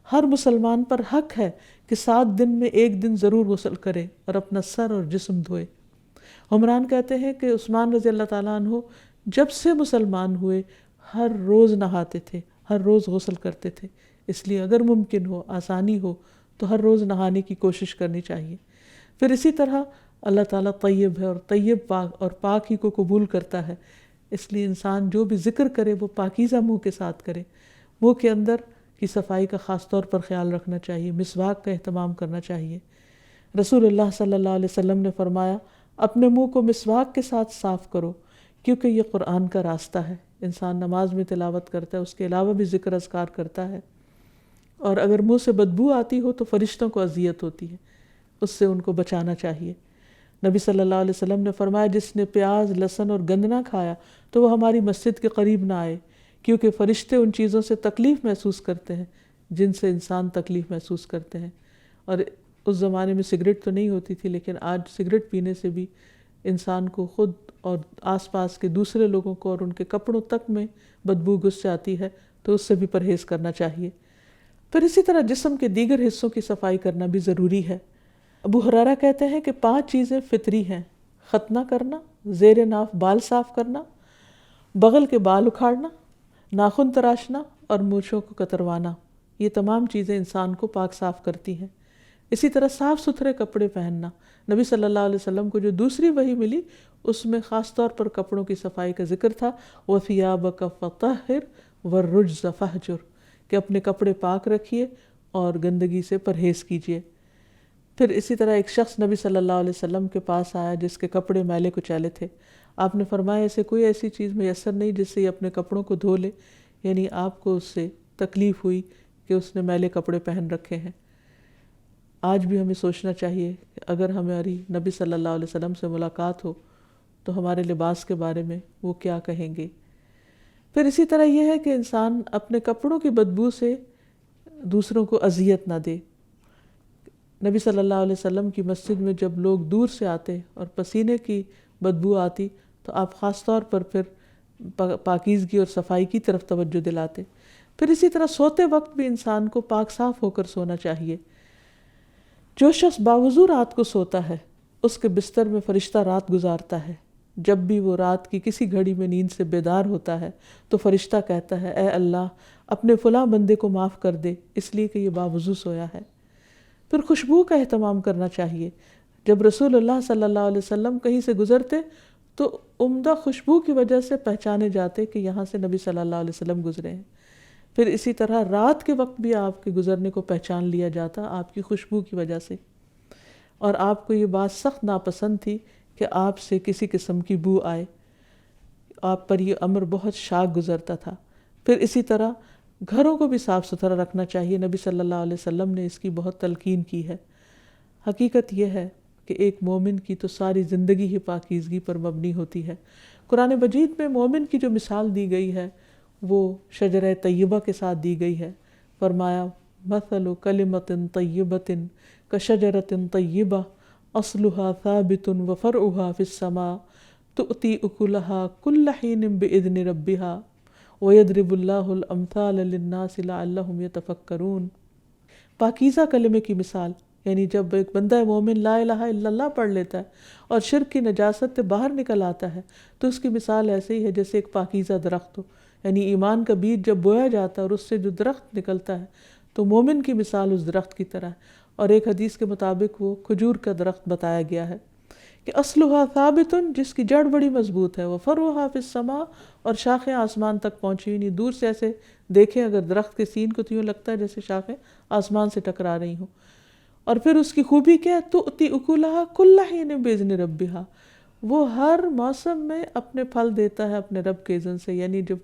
ہر مسلمان پر حق ہے کہ 7 دن میں 1 دن ضرور غسل کرے اور اپنا سر اور جسم دھوئے۔ عمران کہتے ہیں کہ عثمان رضی اللہ تعالیٰ عنہ جب سے مسلمان ہوئے ہر روز نہاتے تھے، ہر روز غسل کرتے تھے، اس لیے اگر ممکن ہو، آسانی ہو تو ہر روز نہانے کی کوشش کرنی چاہیے۔ پھر اسی طرح اللہ تعالیٰ طیب ہے اور طیب پاک اور پاک ہی کو قبول کرتا ہے، اس لیے انسان جو بھی ذکر کرے وہ پاکیزہ منہ کے ساتھ کرے۔ منہ کے اندر کی صفائی کا خاص طور پر خیال رکھنا چاہیے، مسواک کا اہتمام کرنا چاہیے۔ رسول اللہ صلی اللہ علیہ وسلم نے فرمایا، اپنے منہ کو مسواک کے ساتھ صاف کرو، کیونکہ یہ قرآن کا راستہ ہے۔ انسان نماز میں تلاوت کرتا ہے، اس کے علاوہ بھی ذکر اذکار کرتا ہے، اور اگر منہ سے بدبو آتی ہو تو فرشتوں کو اذیت ہوتی ہے، اس سے ان کو بچانا چاہیے۔ نبی صلی اللہ علیہ وسلم نے فرمایا جس نے پیاز لہسن اور گند نہ کھایا تو وہ ہماری مسجد کے قریب نہ آئے، کیونکہ فرشتے ان چیزوں سے تکلیف محسوس کرتے ہیں جن سے انسان تکلیف محسوس کرتے ہیں۔ اور اس زمانے میں سگریٹ تو نہیں ہوتی تھی، لیکن آج سگریٹ پینے سے بھی انسان کو خود اور آس پاس کے دوسرے لوگوں کو اور ان کے کپڑوں تک میں بدبو گھس جاتی ہے، تو اس سے بھی پرہیز کرنا چاہیے۔ پھر اسی طرح جسم کے دیگر حصوں کی صفائی کرنا بھی ضروری ہے۔ ابو ہریرہ کہتے ہیں کہ 5 چیزیں فطری ہیں: ختنہ کرنا، زیر ناف بال صاف کرنا، بغل کے بال اکھاڑنا، ناخن تراشنا اور مونچھوں کو کتروانا۔ یہ تمام چیزیں انسان کو پاک صاف کرتی ہیں۔ اسی طرح صاف ستھرے کپڑے پہننا۔ نبی صلی اللہ علیہ وسلم کو جو دوسری وحی ملی اس میں خاص طور پر کپڑوں کی صفائی کا ذکر تھا، وَثِيَابَكَ فَطَهِّرْ وَالرُّجْزَ فَاهْجُرْ، کہ اپنے کپڑے پاک رکھیے اور گندگی سے پرہیز کیجیے۔ پھر اسی طرح ایک شخص نبی صلی اللہ علیہ وسلم کے پاس آیا جس کے کپڑے میلے کچیلے تھے۔ آپ نے فرمایا اسے کوئی ایسی چیز میسر نہیں جس سے یہ اپنے کپڑوں کو دھو لے، یعنی آپ کو اس سے تکلیف ہوئی کہ اس نے میلے کپڑے پہن رکھے ہیں۔ آج بھی ہمیں سوچنا چاہیے کہ اگر ہماری نبی صلی اللہ علیہ وسلم سے ملاقات ہو تو ہمارے لباس کے بارے میں وہ کیا کہیں گے۔ پھر اسی طرح یہ ہے کہ انسان اپنے کپڑوں کی بدبو سے دوسروں کو اذیت نہ دے۔ نبی صلی اللہ علیہ وسلم کی مسجد میں جب لوگ دور سے آتے اور پسینے کی بدبو آتی تو آپ خاص طور پر پھر پاکیزگی اور صفائی کی طرف توجہ دلاتے۔ پھر اسی طرح سوتے وقت بھی انسان کو پاک صاف ہو کر سونا چاہیے۔ جو شخص باوضو رات کو سوتا ہے اس کے بستر میں فرشتہ رات گزارتا ہے۔ جب بھی وہ رات کی کسی گھڑی میں نیند سے بیدار ہوتا ہے تو فرشتہ کہتا ہے اے اللہ اپنے فلاں بندے کو معاف کر دے اس لیے کہ یہ باوضو سویا ہے۔ پھر خوشبو کا اہتمام کرنا چاہیے۔ جب رسول اللہ صلی اللہ علیہ وسلم کہیں سے گزرتے تو عمدہ خوشبو کی وجہ سے پہچانے جاتے کہ یہاں سے نبی صلی اللہ علیہ وسلم گزرے ہیں۔ پھر اسی طرح رات کے وقت بھی آپ کے گزرنے کو پہچان لیا جاتا آپ کی خوشبو کی وجہ سے، اور آپ کو یہ بات سخت ناپسند تھی کہ آپ سے کسی قسم کی بو آئے۔ آپ پر یہ امر بہت شاق گزرتا تھا۔ پھر اسی طرح گھروں کو بھی صاف ستھرا رکھنا چاہیے۔ نبی صلی اللہ علیہ وسلم نے اس کی بہت تلقین کی ہے۔ حقیقت یہ ہے کہ ایک مومن کی تو ساری زندگی ہی پاکیزگی پر مبنی ہوتی ہے۔ قرآن مجید میں مومن کی جو مثال دی گئی ہے وہ شجرہ طیبہ کے ساتھ دی گئی ہے۔ فرمایا مثل کلمۃ طیبۃ کشجرۃ طیبہ اصلها ثابت وفرعها فی السماء تؤتی اکلها کل حین باذن ربها ویضرب اللہ الامثال للناس لعلہم یتفکرون۔ پاکیزہ کلمے کی مثال، یعنی جب ایک بندہ مومن لا الہ الا اللہ پڑھ لیتا ہے اور شرک کی نجاست سے باہر نکل آتا ہے تو اس کی مثال ایسے ہی ہے جیسے ایک پاکیزہ درخت ہو، یعنی ایمان کا بیج جب بویا جاتا ہے اور اس سے جو درخت نکلتا ہے تو مومن کی مثال اس درخت کی طرح ہے۔ اور ایک حدیث کے مطابق وہ کھجور کا درخت بتایا گیا ہے کہ اصلها ثابت، جس کی جڑ بڑی مضبوط ہے، وفرعها فی السماء، اور شاخیں آسمان تک پہنچی ہوئی، نہیں دور سے ایسے دیکھیں اگر درخت کے سین کو تو یوں لگتا ہے جیسے شاخیں آسمان سے ٹکرا رہی ہوں۔ اور پھر اس کی خوبی کیا ہے، تؤتی اکلها کل حین باذن ربها، وہ ہر موسم میں اپنے پھل دیتا ہے اپنے رب کے اذن سے، یعنی جب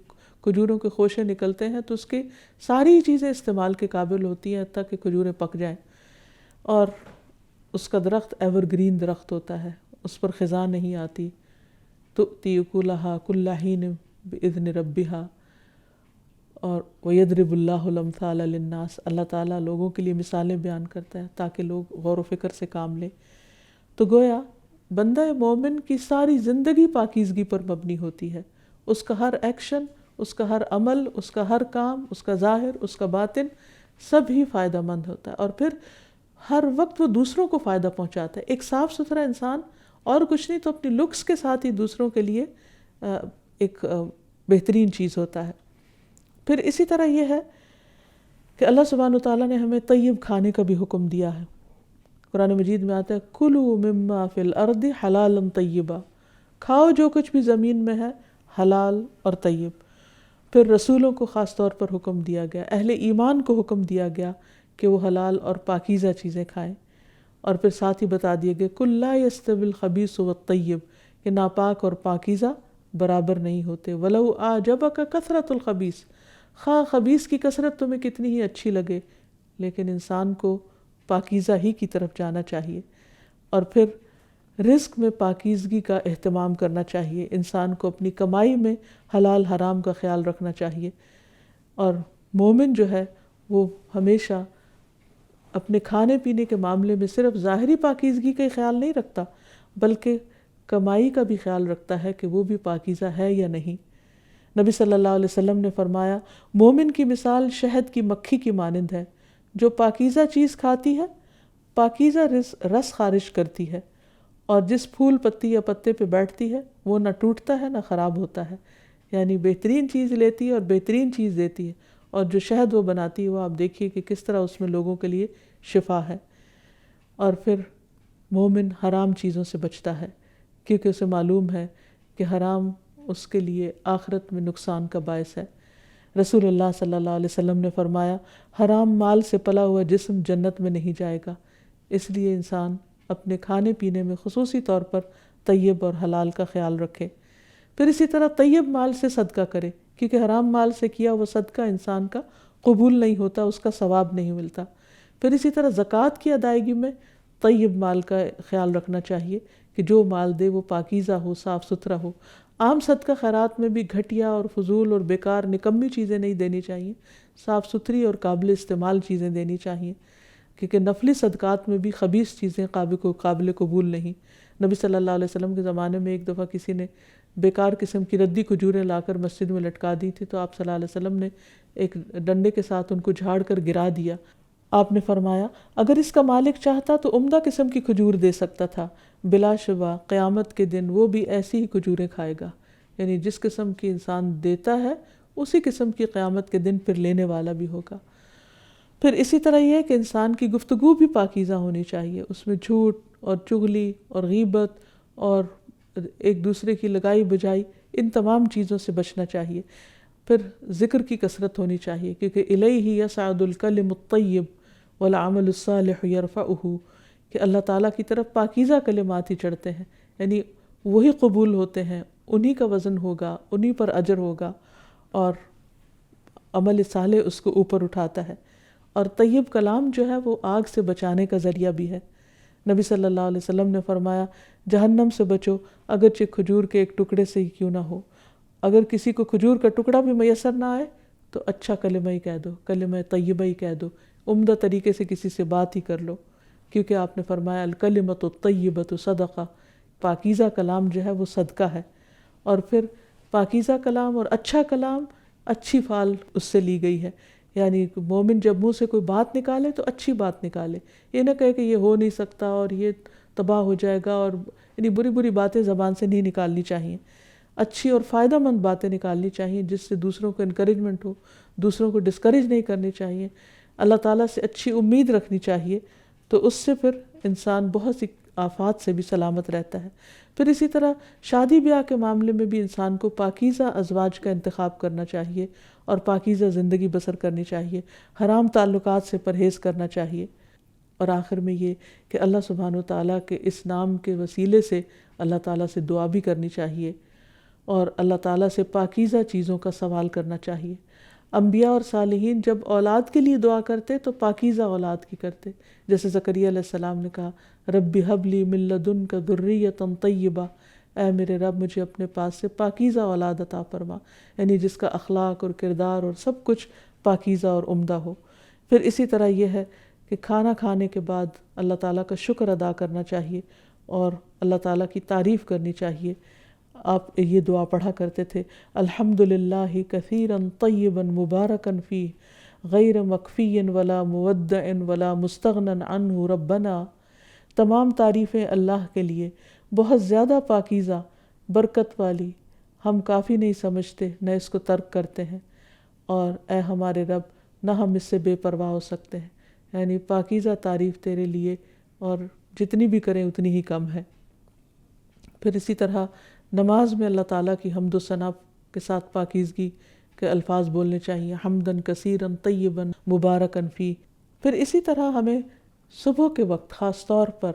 کھجوروں کے خوشے نکلتے ہیں تو اس کی ساری چیزیں استعمال کے قابل ہوتی ہیں حتیٰ کہ کھجوریں پک جائیں۔ اور اس کا درخت ایور گرین درخت ہوتا ہے، اس پر خزاں نہیں آتی۔ تؤتی اکلها کل حین باذن ربها، اور وَيَضْرِبُ اللَّهُ الْأَمْثَالَ لِلنَّاسِ، اللہ تعالیٰ لوگوں کے لیے مثالیں بیان کرتا ہے تاکہ لوگ غور و فکر سے کام لیں۔ تو گویا بندہ مومن کی ساری زندگی پاکیزگی پر مبنی ہوتی ہے۔ اس کا ہر ایکشن، اس کا ہر عمل، اس کا ہر کام، اس کا ظاہر، اس کا باطن سب ہی فائدہ مند ہوتا ہے، اور پھر ہر وقت وہ دوسروں کو فائدہ پہنچاتا ہے۔ ایک صاف ستھرا انسان اور کچھ نہیں تو اپنی لکس کے ساتھ ہی دوسروں کے لیے ایک بہترین چیز ہوتا ہے۔ پھر اسی طرح یہ ہے کہ اللہ سبحانہ وتعالیٰ نے ہمیں طیب کھانے کا بھی حکم دیا ہے۔ قرآن مجید میں آتا ہے کلوا مما فی الارض حلالا طیبا، کھاؤ جو کچھ بھی زمین میں ہے حلال اور طیب۔ پھر رسولوں کو خاص طور پر حکم دیا گیا، اہل ایمان کو حکم دیا گیا کہ وہ حلال اور پاکیزہ چیزیں کھائیں، اور پھر ساتھ ہی بتا دیا گیا کل لا یستوی الخبیث والطیب، کہ ناپاک اور پاکیزہ برابر نہیں ہوتے۔ ولو اعجبک کثرت الخبیث، خواہ خبیث کی کثرت تمہیں کتنی ہی اچھی لگے لیکن انسان کو پاکیزہ ہی کی طرف جانا چاہیے۔ اور پھر رزق میں پاکیزگی کا اہتمام کرنا چاہیے، انسان کو اپنی کمائی میں حلال حرام کا خیال رکھنا چاہیے، اور مومن جو ہے وہ ہمیشہ اپنے کھانے پینے کے معاملے میں صرف ظاہری پاکیزگی کا ہی خیال نہیں رکھتا، بلکہ کمائی کا بھی خیال رکھتا ہے کہ وہ بھی پاکیزہ ہے یا نہیں۔ نبی صلی اللہ علیہ وسلم نے فرمایا، مومن کی مثال شہد کی مکھی کی مانند ہے، جو پاکیزہ چیز کھاتی ہے پاکیزہ رس خارج کرتی ہے، اور جس پھول پتی یا پتے پہ بیٹھتی ہے وہ نہ ٹوٹتا ہے نہ خراب ہوتا ہے، یعنی بہترین چیز لیتی ہے اور بہترین چیز دیتی ہے، اور جو شہد وہ بناتی ہے وہ آپ دیکھیے کہ کس طرح اس میں لوگوں کے لیے شفا ہے۔ اور پھر مومن حرام چیزوں سے بچتا ہے، کیونکہ اسے معلوم ہے کہ حرام اس کے لیے آخرت میں نقصان کا باعث ہے۔ رسول اللہ صلی اللہ علیہ وسلم نے فرمایا، حرام مال سے پلا ہوا جسم جنت میں نہیں جائے گا، اس لیے انسان اپنے کھانے پینے میں خصوصی طور پر طیب اور حلال کا خیال رکھے۔ پھر اسی طرح طیب مال سے صدقہ کرے، کیونکہ حرام مال سے کیا وہ صدقہ انسان کا قبول نہیں ہوتا، اس کا ثواب نہیں ملتا۔ پھر اسی طرح زکوٰۃ کی ادائیگی میں طیب مال کا خیال رکھنا چاہیے کہ جو مال دے وہ پاکیزہ ہو، صاف ستھرا ہو۔ عام صدقہ خیرات میں بھی گھٹیا اور فضول اور بیکار نکمی چیزیں نہیں دینی چاہیے، صاف ستھری اور قابل استعمال چیزیں دینی چاہیے، کیونکہ نفلی صدقات میں بھی خبیث چیزیں قابل قبول نہیں۔ نبی صلی اللہ علیہ وسلم کے زمانے میں ایک دفعہ کسی نے بیکار قسم کی ردی کھجوریں لا کر مسجد میں لٹکا دی تھی، تو آپ صلی اللہ علیہ وسلم نے ایک ڈنڈے کے ساتھ ان کو جھاڑ کر گرا دیا۔ آپ نے فرمایا، اگر اس کا مالک چاہتا تو عمدہ قسم کی کھجور دے سکتا تھا، بلا شبہ قیامت کے دن وہ بھی ایسی ہی کھجوریں کھائے گا، یعنی جس قسم کی انسان دیتا ہے اسی قسم کی قیامت کے دن پھر لینے والا بھی ہوگا۔ پھر اسی طرح یہ ہے کہ انسان کی گفتگو بھی پاکیزہ ہونی چاہیے، اس میں جھوٹ اور چغلی اور غیبت اور ایک دوسرے کی لگائی بجائی ان تمام چیزوں سے بچنا چاہیے۔ پھر ذکر کی کثرت ہونی چاہیے، کیونکہ الیہ یصعد الکلم الطیب والعمل الصالح یرفعہ، کہ اللہ تعالیٰ کی طرف پاکیزہ کلمات ہی چڑھتے ہیں، یعنی وہی قبول ہوتے ہیں، انہی کا وزن ہوگا، انہی پر اجر ہوگا، اور عمل صالح اس کو اوپر اٹھاتا ہے۔ اور طیب کلام جو ہے وہ آگ سے بچانے کا ذریعہ بھی ہے۔ نبی صلی اللہ علیہ وسلم نے فرمایا، جہنم سے بچو اگرچہ کھجور کے ایک ٹکڑے سے ہی کیوں نہ ہو۔ اگر کسی کو کھجور کا ٹکڑا بھی میسر نہ آئے تو اچھا کلمہ ہی کہہ دو، کلمہ طیبہ ہی کہہ دو، عمدہ طریقے سے کسی سے بات ہی کر لو، کیونکہ آپ نے فرمایا الکلمۃ الطیبۃ صدقہ، پاکیزہ کلام جو ہے وہ صدقہ ہے۔ اور پھر پاکیزہ کلام اور اچھا کلام اچھی فعال اس سے لی گئی ہے، یعنی مومن جب منہ سے کوئی بات نکالے تو اچھی بات نکالے، یہ نہ کہے کہ یہ ہو نہیں سکتا اور یہ تباہ ہو جائے گا، اور یعنی بری بری باتیں زبان سے نہیں نکالنی چاہیے، اچھی اور فائدہ مند باتیں نکالنی چاہیے جس سے دوسروں کو انکریجمنٹ ہو، دوسروں کو ڈسکریج نہیں کرنی چاہیے، اللہ تعالیٰ سے اچھی امید رکھنی چاہیے، تو اس سے پھر انسان بہت سی آفات سے بھی سلامت رہتا ہے۔ پھر اسی طرح شادی بیاہ کے معاملے میں بھی انسان کو پاکیزہ ازواج کا انتخاب کرنا چاہیے اور پاکیزہ زندگی بسر کرنی چاہیے، حرام تعلقات سے پرہیز کرنا چاہیے۔ اور آخر میں یہ کہ اللہ سبحانہ و تعالیٰ کے اس نام کے وسیلے سے اللہ تعالیٰ سے دعا بھی کرنی چاہیے اور اللہ تعالیٰ سے پاکیزہ چیزوں کا سوال کرنا چاہیے۔ انبیاء اور صالحین جب اولاد کے لیے دعا کرتے تو پاکیزہ اولاد کی کرتے، جیسے زکریا علیہ السلام نے کہا، رب ہب لی من لدنک ذریۃ طیبہ، اے میرے رب مجھے اپنے پاس سے پاکیزہ اولاد عطا فرما، یعنی جس کا اخلاق اور کردار اور سب کچھ پاکیزہ اور عمدہ ہو۔ پھر اسی طرح یہ ہے کہ کھانا کھانے کے بعد اللہ تعالیٰ کا شکر ادا کرنا چاہیے اور اللہ تعالیٰ کی تعریف کرنی چاہیے۔ آپ یہ دعا پڑھا کرتے تھے، الحمدللہ کثیرا طیبا مبارکا فیہ غیر مکفی ولا مودع ولا مستغنی عنہ ربنا، تمام تعریفیں اللہ کے لیے، بہت زیادہ پاکیزہ، برکت والی، ہم کافی نہیں سمجھتے نہ اس کو ترک کرتے ہیں، اور اے ہمارے رب نہ ہم اس سے بے پرواہ ہو سکتے ہیں، یعنی پاکیزہ تعریف تیرے لیے اور جتنی بھی کریں اتنی ہی کم ہے۔ پھر اسی طرح نماز میں اللہ تعالیٰ کی حمد و ثنا کے ساتھ پاکیزگی کے الفاظ بولنے چاہیے، حمدن کثیرن طیبن مبارکن فی۔ پھر اسی طرح ہمیں صبح کے وقت خاص طور پر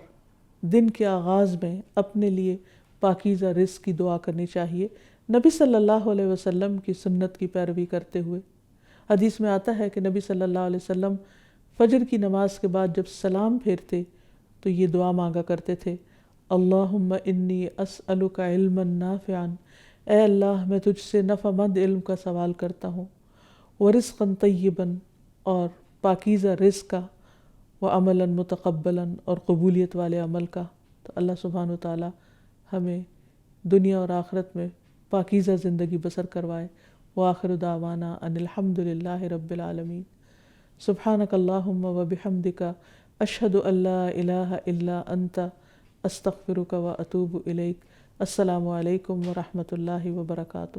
دن کے آغاز میں اپنے لیے پاکیزہ رزق کی دعا کرنی چاہیے، نبی صلی اللہ علیہ وسلم کی سنت کی پیروی کرتے ہوئے۔ حدیث میں آتا ہے کہ نبی صلی اللہ علیہ وسلم فجر کی نماز کے بعد جب سلام پھیرتے تو یہ دعا مانگا کرتے تھے، اللہم انی اسألک علما نافعا، اے اللہ میں تجھ سے نفع مند علم کا سوال کرتا ہوں، ورزقا طیبا اور پاکیزہ رزق کا، وعملا متقبلا اور قبولیت والے عمل کا۔ تو اللہ سبحانہ وتعالی ہمیں دنیا اور آخرت میں پاکیزہ زندگی بسر کروائے۔ وآخر دعوانا ان الحمد للہ رب العالمین۔ سبحانک اللہم وبحمدک، اشہد ان لا الہ الا انت، استغفرک واتوب الیک۔ السلام علیکم ورحمۃ اللہ وبرکاتہ۔